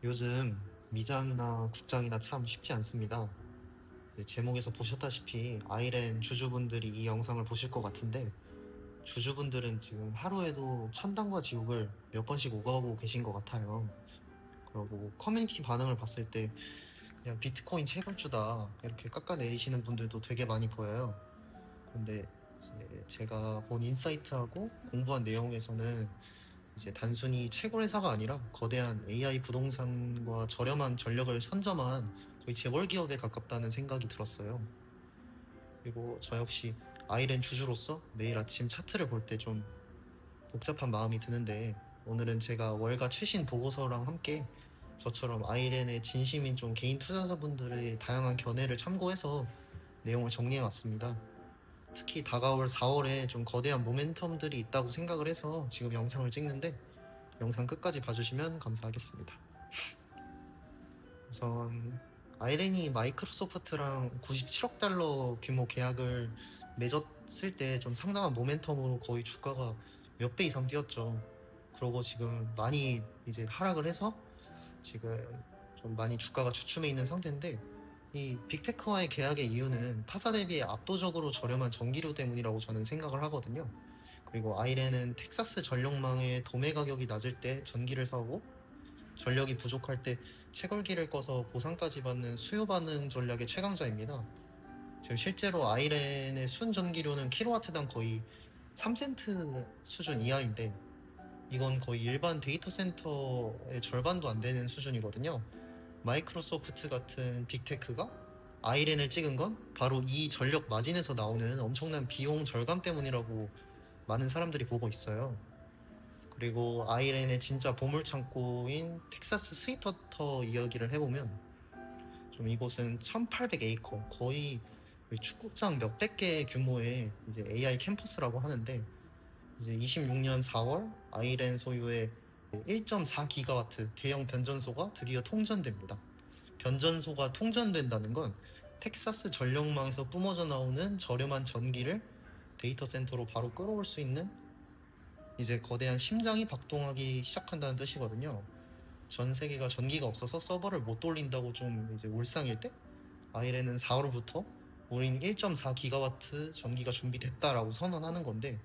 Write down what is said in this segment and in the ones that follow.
요즘 미장이나 국장이나 참 쉽지 않습니다. 제목에서 보셨다시피 아이렌 주주분들이 이 영상을 보실 것 같은데, 주주분들은 지금 하루에도 천당과 지옥을 몇 번씩 오가고 계신 것 같아요. 그리고 커뮤니티 반응을 봤을 때 그냥 비트코인 채굴주다 이렇게 깎아내리시는 분들도 되게 많이 보여요. 근데 이제 제가 본 인사이트하고 공부한 내용에서는 이제 단순히 채굴 회사가 아니라 거대한 AI 부동산과 저렴한 전력을 선점한 거의 재벌 기업에 가깝다는 생각이 들었어요. 그리고 저 역시 아이렌 주주로서 매일 아침 차트를 볼 때 좀 복잡한 마음이 드는데, 오늘은 제가 월가 최신 보고서랑 함께 저처럼 아이렌의 진심인 좀 개인 투자자분들의 다양한 견해를 참고해서 내용을 정리해 왔습니다. 특히 다가올 4월에 좀 거대한 모멘텀들이 있다고 생각을 해서 지금 영상을 찍는데, 영상 끝까지 봐주시면 감사하겠습니다. 우선 아이렌이 마이크로소프트랑 97억 달러 규모 계약을 맺었을 때 좀 상당한 모멘텀으로 거의 주가가 몇 배 이상 뛰었죠. 그러고 지금 많이 이제 하락을 해서 지금 좀 많이 주가가 주춤해 있는 상태인데, 이 빅테크와의 계약의 이유는 타사 대비 압도적으로 저렴한 전기료 때문이라고 저는 생각을 하거든요. 그리고 아이렌은 텍사스 전력망의 도매 가격이 낮을 때 전기를 사오고, 전력이 부족할 때 채굴기를 꺼서 보상까지 받는 수요 반응 전략의 최강자입니다. 지금 실제로 아이렌의 순 전기료는 킬로와트당 거의 3센트 수준 이하인데, 이건 거의 일반 데이터 센터의 절반도 안 되는 수준이거든요. 마이크로소프트 같은 빅테크가 아이렌을 찍은 건 바로 이 전력 마진에서 나오는 엄청난 비용 절감 때문이라고 많은 사람들이 보고 있어요. 그리고 아이렌의 진짜 보물창고인 텍사스 스위터터 이야기를 해보면, 좀 이곳은 1800에이커, 거의 축구장 몇백 개 규모의 이제 AI 캠퍼스라고 하는데, 이제 26년 4월 아이렌 소유의 1.4기가와트 대형 변전소가 드디어 통전됩니다. 변전소가 통전된다는 건 텍사스 전력망에서 뿜어져 나오는 저렴한 전기를 데이터 센터로 바로 끌어올 수 있는 이제 거대한 심장이 박동하기 시작한다는 뜻이거든요. 전 세계가 전기가 없어서 서버를 못 돌린다고 좀 이제 울상일 때, 아이렌은 4월부터 우린 1.4기가와트 전기가 준비됐다라고 선언하는 건데,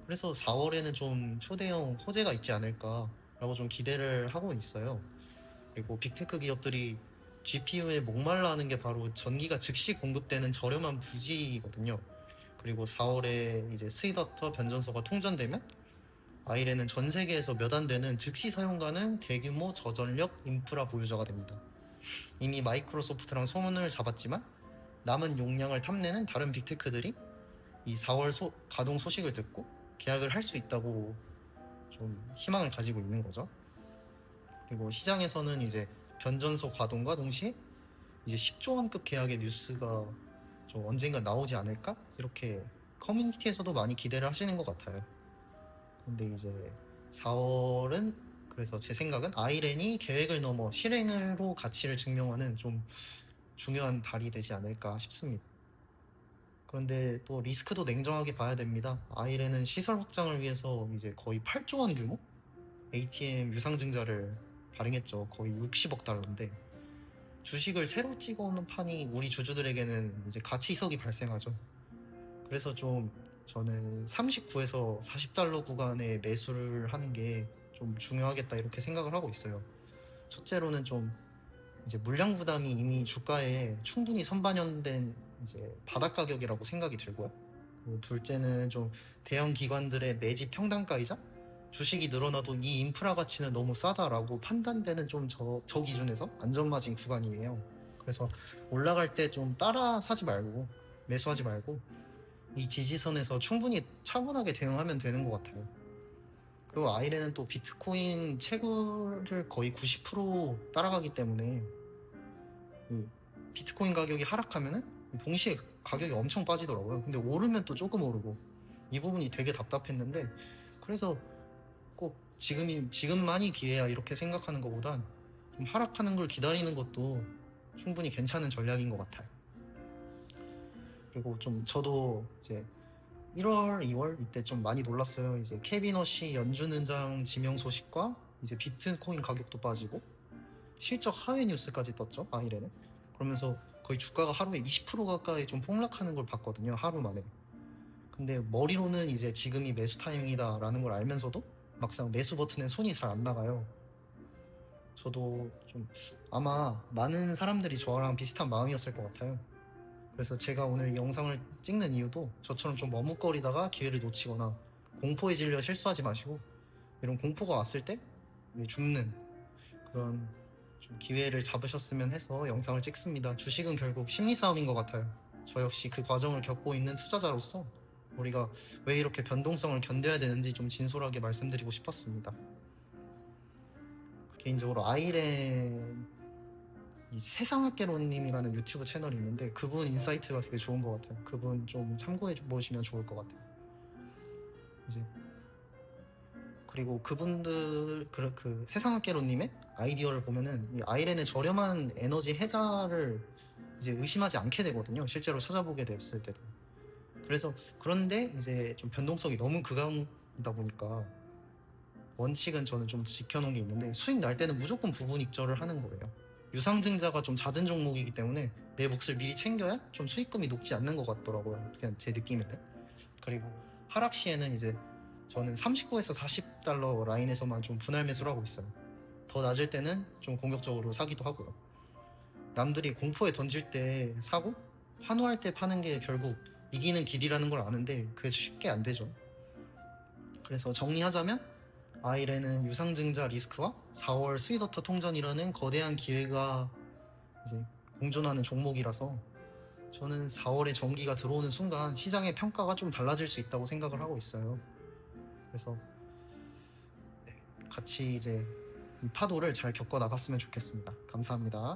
그래서 4월에는 좀 초대형 호재가 있지 않을까라고 좀 기대를 하고 있어요. 그리고 빅테크 기업들이 GPU에 목말라 하는 게 바로 전기가 즉시 공급되는 저렴한 부지거든요. 그리고 4월에 이제 스위더터 변전소가 통전되면 아이렌은 전 세계에서 몇 안 되는 즉시 사용 가능 대규모 저전력 인프라 보유자가 됩니다. 이미 마이크로소프트랑 소문을 잡았지만 남은 용량을 탐내는 다른 빅테크들이 이 4월 가동 소식을 듣고 계약을 할 수 있다고 좀 희망을 가지고 있는 거죠. 그리고 시장에서는 이제 변전소 가동과 동시에 이제 10조 원급 계약의 뉴스가 좀 언젠가 나오지 않을까? 이렇게 커뮤니티에서도 많이 기대를 하시는 것 같아요. 근데 이제 4월은, 그래서 제 생각은 아이렌이 계획을 넘어 실행으로 가치를 증명하는 좀 중요한 달이 되지 않을까 싶습니다. 그런데 또 리스크도 냉정하게 봐야 됩니다. 아이렌은 시설 확장을 위해서 이제 거의 8조 원 규모 ATM 유상증자를 발행했죠. 거의 60억 달러인데, 주식을 새로 찍어오는 판이 우리 주주들에게는 이제 가치 이석이 발생하죠. 그래서 좀 저는 39에서 40달러 구간에 매수를 하는 게 좀 중요하겠다 이렇게 생각을 하고 있어요. 첫째로는 좀 이제 물량 부담이 이미 주가에 충분히 선반영된 이제 바닥 가격이라고 생각이 들고요. 그리고 둘째는 좀 대형 기관들의 매집 평단가이자 주식이 늘어나도 이 인프라 가치는 너무 싸다라고 판단되는 좀 저 기준에서 안전마진 구간이에요. 그래서 올라갈 때 좀 따라 사지 말고, 매수하지 말고 이 지지선에서 충분히 차분하게 대응하면 되는 것 같아요. 그리고 아이렌은 또 비트코인 채굴을 거의 90% 따라가기 때문에 이 비트코인 가격이 하락하면은 동시에 가격이 엄청 빠지더라고요. 근데 오르면 또 조금 오르고, 이 부분이 되게 답답했는데, 그래서 꼭 지금만이 기회야 이렇게 생각하는 것보단 좀 하락하는 걸 기다리는 것도 충분히 괜찮은 전략인 것 같아요. 그리고 좀 저도 이제 1월, 2월 이때 좀 많이 놀랐어요. 이제 케빈 허시 연준 의장 지명 소식과 이제 비트코인 가격도 빠지고, 실적 하회 뉴스까지 떴죠, 아이레는. 그러면서 거의 주가가 하루에 20% 가까이 좀 폭락하는 걸 봤거든요, 하루 만에. 근데 머리로는 이제 지금이 매수 타임이다라는 걸 알면서도 막상 매수 버튼에 손이 잘 안 나가요. 저도 좀 아마 많은 사람들이 저랑 비슷한 마음이었을 것 같아요. 그래서 제가 오늘 이 영상을 찍는 이유도 저처럼 좀 머뭇거리다가 기회를 놓치거나 공포에 질려 실수하지 마시고, 이런 공포가 왔을 때 죽는 그런 좀 기회를 잡으셨으면 해서 영상을 찍습니다. 주식은 결국 심리 싸움인 것 같아요. 저 역시 그 과정을 겪고 있는 투자자로서 우리가 왜 이렇게 변동성을 견뎌야 되는지 좀 진솔하게 말씀드리고 싶었습니다. 개인적으로 아이렌 세상학개론님이라는 유튜브 채널이 있는데 그분 인사이트가 되게 좋은 것 같아요. 그분 좀 참고해 보시면 좋을 것 같아요. 이제 그리고 그분들 그 세상학개론님의 아이디어를 보면은 이 아이렌의 저렴한 에너지 해자를 이제 의심하지 않게 되거든요, 실제로 찾아보게 됐을 때도. 그래서 그런데 이제 좀 변동성이 너무 극강이다 보니까 원칙은 저는 좀 지켜놓은 게 있는데, 수익 날 때는 무조건 부분 익절을 하는 거예요. 유상증자가 좀 잦은 종목이기 때문에 내 몫을 미리 챙겨야 좀 수익금이 녹지 않는 것 같더라고요, 그냥 제 느낌인데. 그리고 하락 시에는 이제 저는 39에서 40달러 라인에서만 좀 분할 매수를 하고 있어요. 더 낮을 때는 좀 공격적으로 사기도 하고요. 남들이 공포에 던질 때 사고 환호할 때 파는 게 결국 이기는 길이라는 걸 아는데 그게 쉽게 안 되죠. 그래서 정리하자면 아이렌은 유상증자 리스크와 4월 스윗워터 통전이라는 거대한 기회가 이제 공존하는 종목이라서 저는 4월에 정기가 들어오는 순간 시장의 평가가 좀 달라질 수 있다고 생각을 하고 있어요. 그래서 같이 이제 이 파도를 잘 겪어 나갔으면 좋겠습니다. 감사합니다.